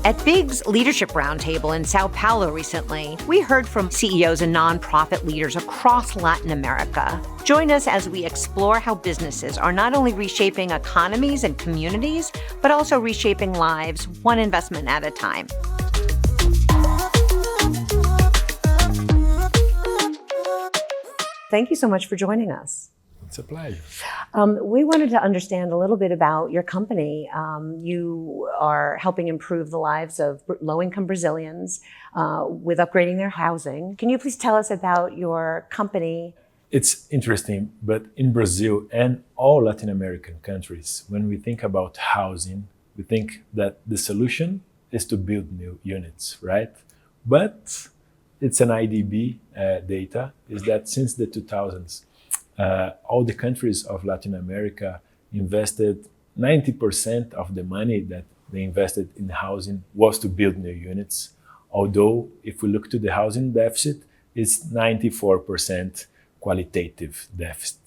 At BIG's Leadership Roundtable in Sao Paulo recently, we heard from CEOs and nonprofit leaders across Latin America. Join us as we explore how businesses are not only reshaping economies and communities, but also reshaping lives one investment at a time. Thank you so much for joining us. It's a pleasure. We wanted to understand a little bit about your company. You are helping improve the lives of low-income Brazilians with upgrading their housing. Can you please tell us about your company? It's interesting, but in Brazil and all Latin American countries, when we think about housing, we think that the solution is to build new units, right? But it's an IDB data, is that since the 2000s, all the countries of Latin America invested 90% of the money that they invested in housing was to build new units. Although if we look to the housing deficit, it's 94% qualitative deficit,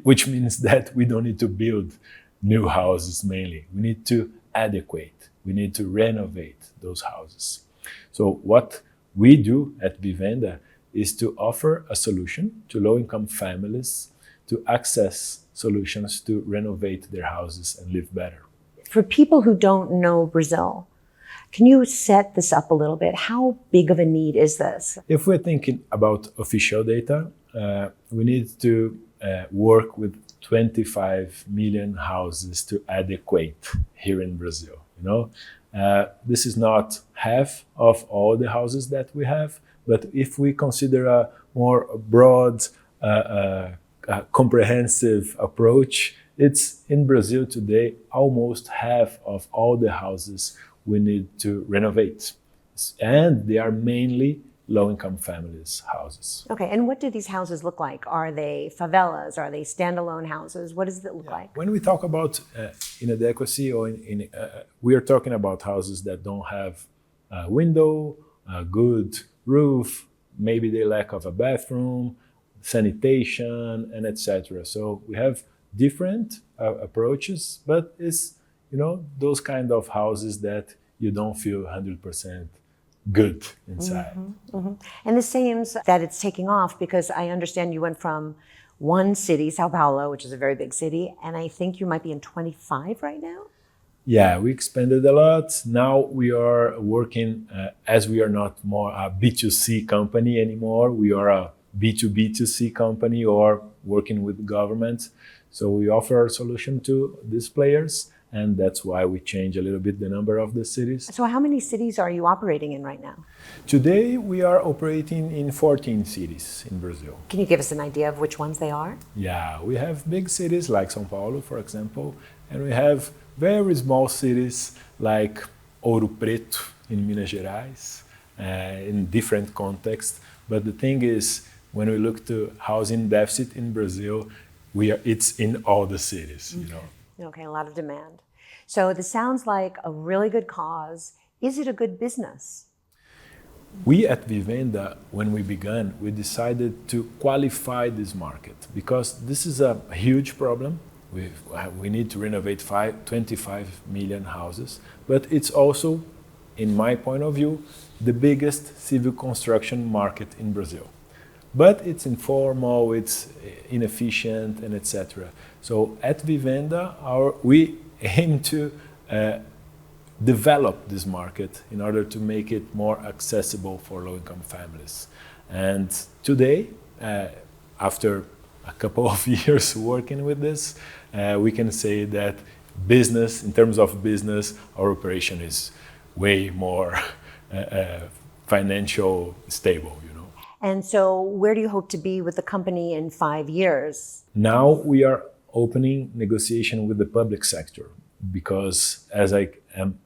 which means that we don't need to build new houses mainly. We need to adequate, we need to renovate those houses. So what we do at Vivenda is to offer a solution to low-income families to access solutions to renovate their houses and live better. For people who don't know Brazil, can you set this up a little bit? How big of a need is this? If we're thinking about official data, we need to work with 25 million houses to adequate here in Brazil. This is not half of all the houses that we have, but if we consider a more broad, comprehensive approach, it's in Brazil today, almost half of all the houses we need to renovate. And they are mainly low-income families' houses. Okay, and what do these houses look like? Are they favelas? Are they standalone houses? What does it look like? When we talk about inadequacy, or we are talking about houses that don't have a window, a good roof, maybe they lack of a bathroom, sanitation, and etc. So we have different approaches, but it's those kind of houses that you don't feel 100% good inside. Mm-hmm, mm-hmm. And this seems that it's taking off because I understand you went from one city, Sao Paulo, which is a very big city, and I think you might be in 25 right now? Yeah, we expanded a lot. Now we are working, as we are not more a B2C company anymore, we are a B2B2C company or working with government. So we offer our solution to these players, and that's why we change a little bit the number of the cities. So how many cities are you operating in right now? Today we are operating in 14 cities in Brazil. Can you give us an idea of which ones they are? Yeah, we have big cities like São Paulo, for example, and we have very small cities like Ouro Preto in Minas Gerais, in different contexts. But the thing is, when we look to housing deficit in Brazil, it's in all the cities. Okay, a lot of demand. So this sounds like a really good cause. Is it a good business? We at Vivenda, when we began, we decided to qualify this market because this is a huge problem. We need to renovate 25 million houses, but it's also, in my point of view, the biggest civil construction market in Brazil. But it's informal, it's inefficient, and etc. So at Vivenda, we aim to develop this market in order to make it more accessible for low-income families. And today, after a couple of years working with this, we can say that in terms of business, our operation is way more financial stable. And so where do you hope to be with the company in 5 years? Now we are opening negotiation with the public sector because as I'm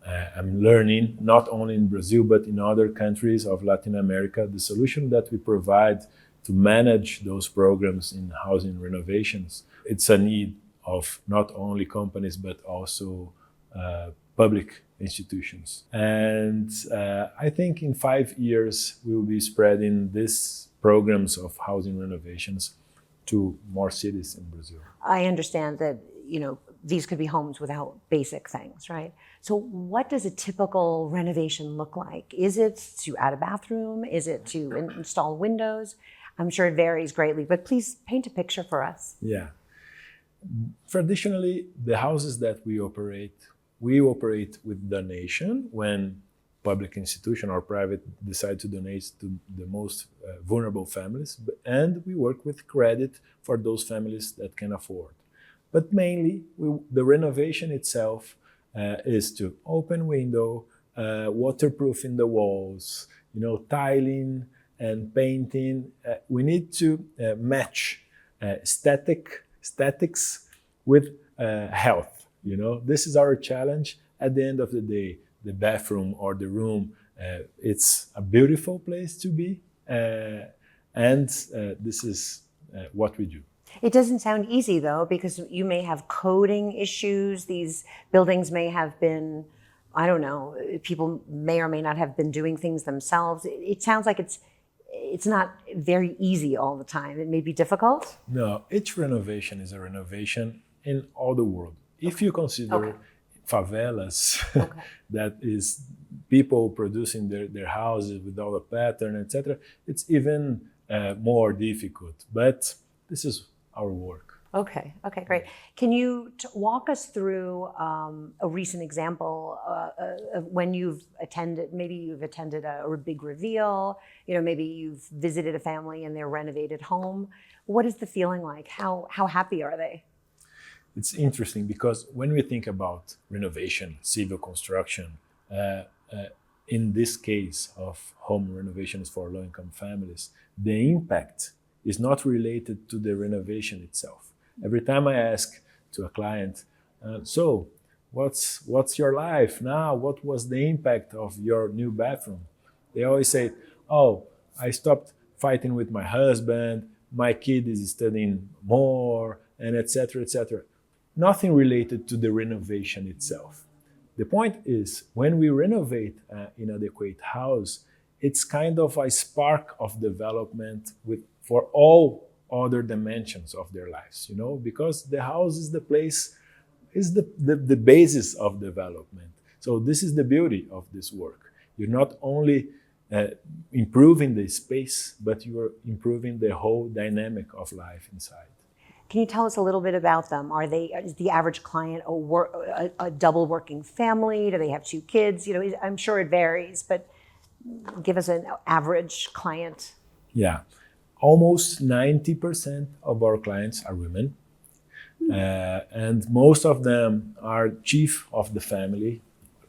learning, not only in Brazil, but in other countries of Latin America, the solution that we provide to manage those programs in housing renovations, it's a need of not only companies, but also public institutions. And I think in 5 years, we will be spreading these programs of housing renovations to more cities in Brazil. I understand that, these could be homes without basic things, right? So what does a typical renovation look like? Is it to add a bathroom? Is it to install windows? I'm sure it varies greatly, but please paint a picture for us. Yeah. Traditionally, the houses that we operate with donation when public institution or private decide to donate to the most vulnerable families, and we work with credit for those families that can afford. But mainly, the renovation itself is to open window, waterproofing the walls, tiling and painting. We need to match statics with health. This is our challenge. At the end of the day, the bathroom or the room, it's a beautiful place to be, and this is what we do. It doesn't sound easy, though, because you may have coding issues. These buildings may have been, I don't know, people may or may not have been doing things themselves. It sounds like it's not very easy all the time. It may be difficult. No, each renovation is a renovation in all the world. If you consider favelas, that is people producing their houses without a pattern, etc., it's even more difficult. But this is our work. Okay, great. Can you walk us through a recent example of when you've attended a big reveal, maybe you've visited a family in their renovated home. What is the feeling like? How happy are they? It's interesting because when we think about renovation, civil construction, in this case of home renovations for low-income families, the impact is not related to the renovation itself. Every time I ask to a client, so what's your life now? What was the impact of your new bathroom? They always say, oh, I stopped fighting with my husband, my kid is studying more, and etc., etc. Nothing related to the renovation itself. The point is, when we renovate an inadequate house, it's kind of a spark of development for all other dimensions of their lives, because the house is the place, is the basis of development. So this is the beauty of this work. You're not only improving the space, but you are improving the whole dynamic of life inside. Can you tell us a little bit about them? Is the average client a double working family? Do they have 2 kids? I'm sure it varies, but give us an average client. Yeah. Almost 90% of our clients are women, and most of them are chief of the family.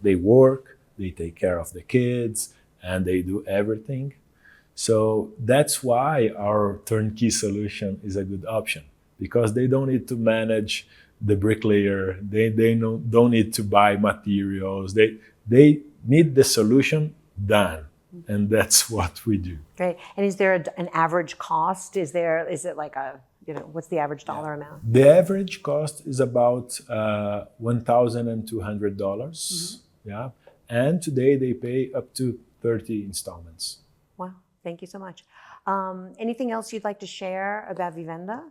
They work, they take care of the kids, and they do everything. So that's why our turnkey solution is a good option, because they don't need to manage the bricklayer, they don't need to buy materials, they need the solution done. And that's what we do. Great. And is there an average cost? Is it like what's the average dollar amount? The average cost is about $1,200. Mm-hmm. Yeah. And today they pay up to 30 installments. Wow. Thank you so much. Anything else you'd like to share about Vivenda?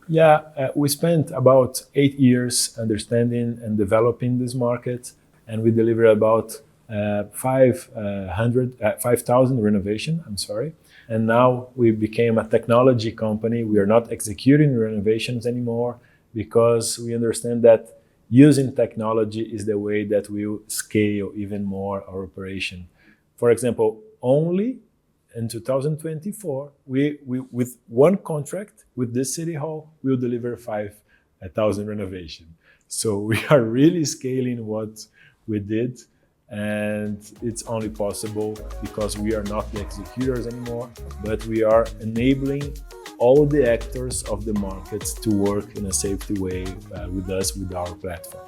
Yeah. We spent about 8 years understanding and developing this market, and we deliver about 5,000 renovation, and now we became a technology company. We are not executing renovations anymore because we understand that using technology is the way that we will scale even more our operation. For example, only in 2024, we with one contract with this city hall, we'll deliver 5,000 renovation. So we are really scaling what we did. And it's only possible because we are not the executors anymore, but we are enabling all the actors of the markets to work in a safety way with us, with our platform.